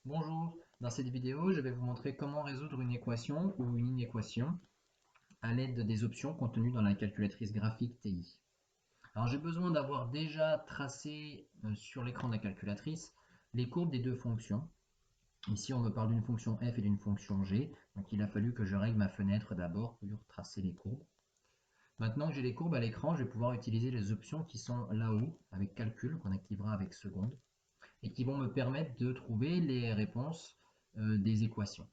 Bonjour, dans cette vidéo, je vais vous montrer comment résoudre une équation ou une inéquation à l'aide des options contenues dans la calculatrice graphique TI. Alors j'ai besoin d'avoir déjà tracé sur l'écran de la calculatrice les courbes des deux fonctions. Ici on me parle d'une fonction f et d'une fonction g, donc il a fallu que je règle ma fenêtre d'abord pour tracer les courbes. Maintenant que j'ai les courbes à l'écran, je vais pouvoir utiliser les options qui sont là-haut avec calcul, qu'on activera avec seconde, et qui vont me permettre de trouver les réponses des équations.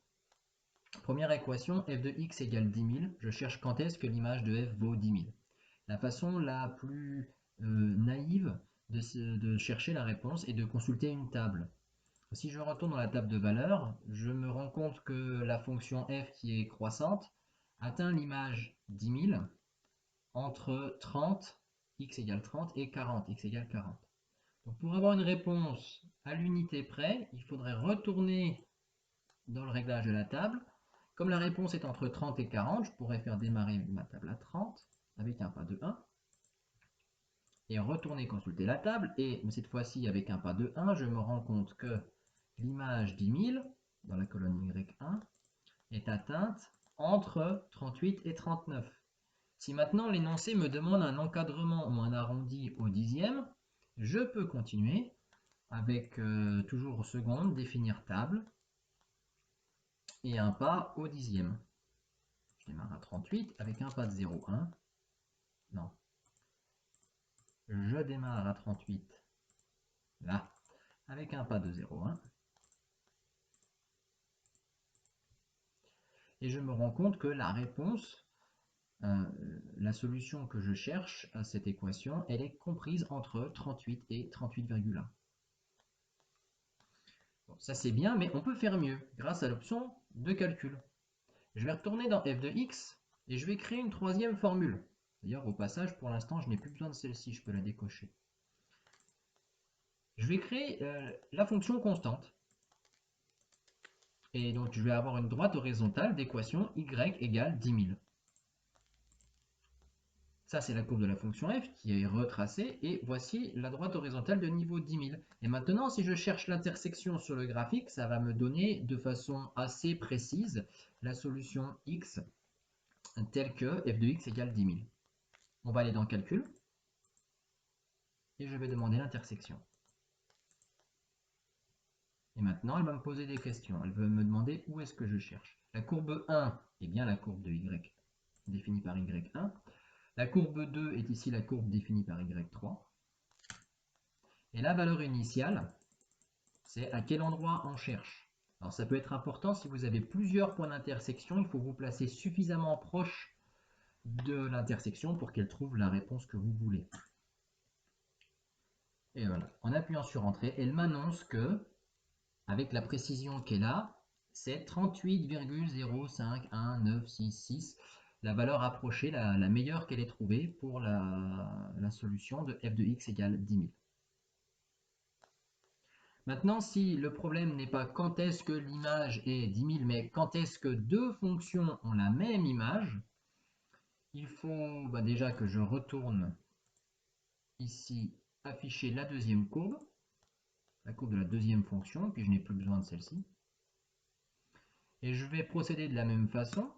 Première équation, f de x égale 10 000. Je cherche quand est-ce que l'image de f vaut 10 000. La façon la plus naïve de chercher la réponse est de consulter une table. Si je retourne dans la table de valeurs, je me rends compte que la fonction f qui est croissante atteint l'image 10 000 entre 30, x égale 30, et 40, x égale 40. Donc pour avoir une réponse à l'unité près, il faudrait retourner dans le réglage de la table. Comme la réponse est entre 30 et 40, je pourrais faire démarrer ma table à 30 avec un pas de 1 et retourner consulter la table. Et cette fois-ci, avec un pas de 1, je me rends compte que l'image 10 000 dans la colonne Y1 est atteinte entre 38 et 39. Si maintenant l'énoncé me demande un encadrement ou un arrondi au dixième, je peux continuer avec toujours au seconde, définir table et un pas au dixième. Je démarre à 38 avec un pas de 0,1. Non. Je démarre à 38, là, avec un pas de 0,1. Et je me rends compte que la réponse, la solution que je cherche à cette équation, elle est comprise entre 38 et 38,1. Bon, ça c'est bien, mais on peut faire mieux grâce à l'option de calcul. Je vais retourner dans f de x et je vais créer une troisième formule. D'ailleurs, au passage, pour l'instant, je n'ai plus besoin de celle-ci, je peux la décocher. Je vais créer la fonction constante. Et donc, je vais avoir une droite horizontale d'équation y égale 10 000. Ça, c'est la courbe de la fonction f qui est retracée. Et voici la droite horizontale de niveau 10 000. Et maintenant, si je cherche l'intersection sur le graphique, ça va me donner de façon assez précise la solution x telle que f de x égale 10 000. On va aller dans calcul. Et je vais demander l'intersection. Et maintenant, elle va me poser des questions. Elle veut me demander où est-ce que je cherche. La courbe 1 est bien la courbe de y, définie par y1. La courbe 2 est ici la courbe définie par y3. Et la valeur initiale, c'est à quel endroit on cherche. Alors ça peut être important si vous avez plusieurs points d'intersection, il faut vous placer suffisamment proche de l'intersection pour qu'elle trouve la réponse que vous voulez. Et voilà, en appuyant sur Entrée, elle m'annonce que, avec la précision qu'elle a, c'est 38,051966, la valeur approchée, la meilleure qu'elle ait trouvée pour la solution de f de x égale 10 000. Maintenant, si le problème n'est pas quand est-ce que l'image est 10 000, mais quand est-ce que deux fonctions ont la même image, il faut déjà que je retourne ici afficher la deuxième courbe, la courbe de la deuxième fonction, puis je n'ai plus besoin de celle-ci. Et je vais procéder de la même façon.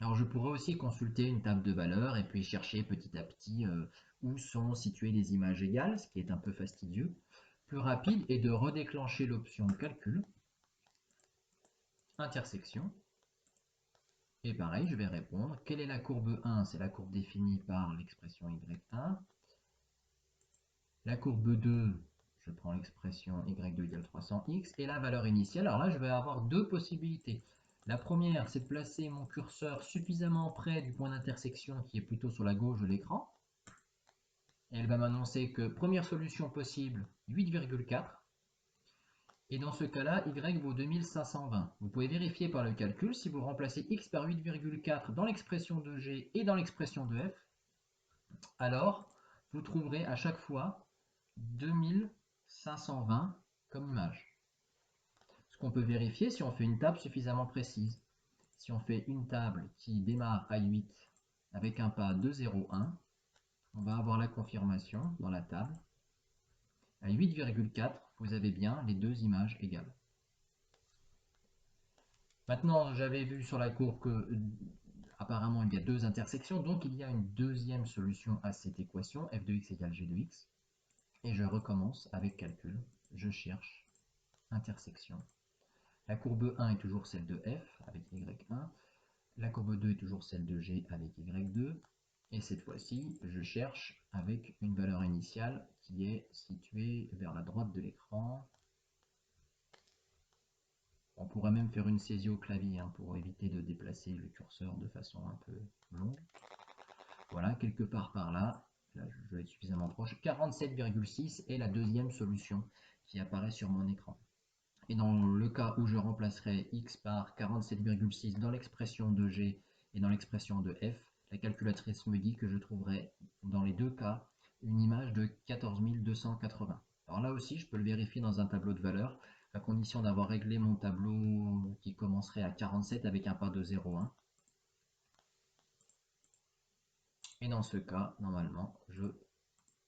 Alors je pourrais aussi consulter une table de valeurs et puis chercher petit à petit où sont situées les images égales, ce qui est un peu fastidieux. Plus rapide est de redéclencher l'option calcul, intersection, et pareil, je vais répondre. Quelle est la courbe 1? C'est la courbe définie par l'expression y1. La courbe 2, je prends l'expression y2 égale 300x. Et la valeur initiale, alors là, je vais avoir deux possibilités. La première, c'est de placer mon curseur suffisamment près du point d'intersection qui est plutôt sur la gauche de l'écran. Et elle va m'annoncer que première solution possible, 8,4. Et dans ce cas-là, y vaut 2520. Vous pouvez vérifier par le calcul si vous remplacez x par 8,4 dans l'expression de g et dans l'expression de f, alors vous trouverez à chaque fois 2520 comme image. Ce qu'on peut vérifier si on fait une table suffisamment précise. Si on fait une table qui démarre à 8 avec un pas de 0,1, on va avoir la confirmation dans la table. À 8,4, vous avez bien les deux images égales. Maintenant, j'avais vu sur la courbe que apparemment il y a deux intersections, donc il y a une deuxième solution à cette équation, f de x égale g de x. Et je recommence avec calcul. Je cherche intersection. La courbe 1 est toujours celle de f avec y1. La courbe 2 est toujours celle de g avec y2. Et cette fois-ci, je cherche avec une valeur initiale qui est située vers la droite de l'écran. On pourrait même faire une saisie au clavier hein, pour éviter de déplacer le curseur de façon un peu longue. Voilà, quelque part par là, là je vais être suffisamment proche, 47,6 est la deuxième solution qui apparaît sur mon écran. Et dans le cas où je remplacerai x par 47,6 dans l'expression de g et dans l'expression de f, la calculatrice me dit que je trouverai dans les deux cas une image de 14 280. Alors là aussi, je peux le vérifier dans un tableau de valeurs, à condition d'avoir réglé mon tableau qui commencerait à 47 avec un pas de 0,1. Et dans ce cas, normalement, je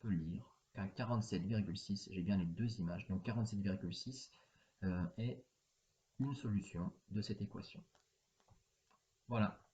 peux lire qu'à 47,6, j'ai bien les deux images. Donc 47,6 est une solution de cette équation. Voilà.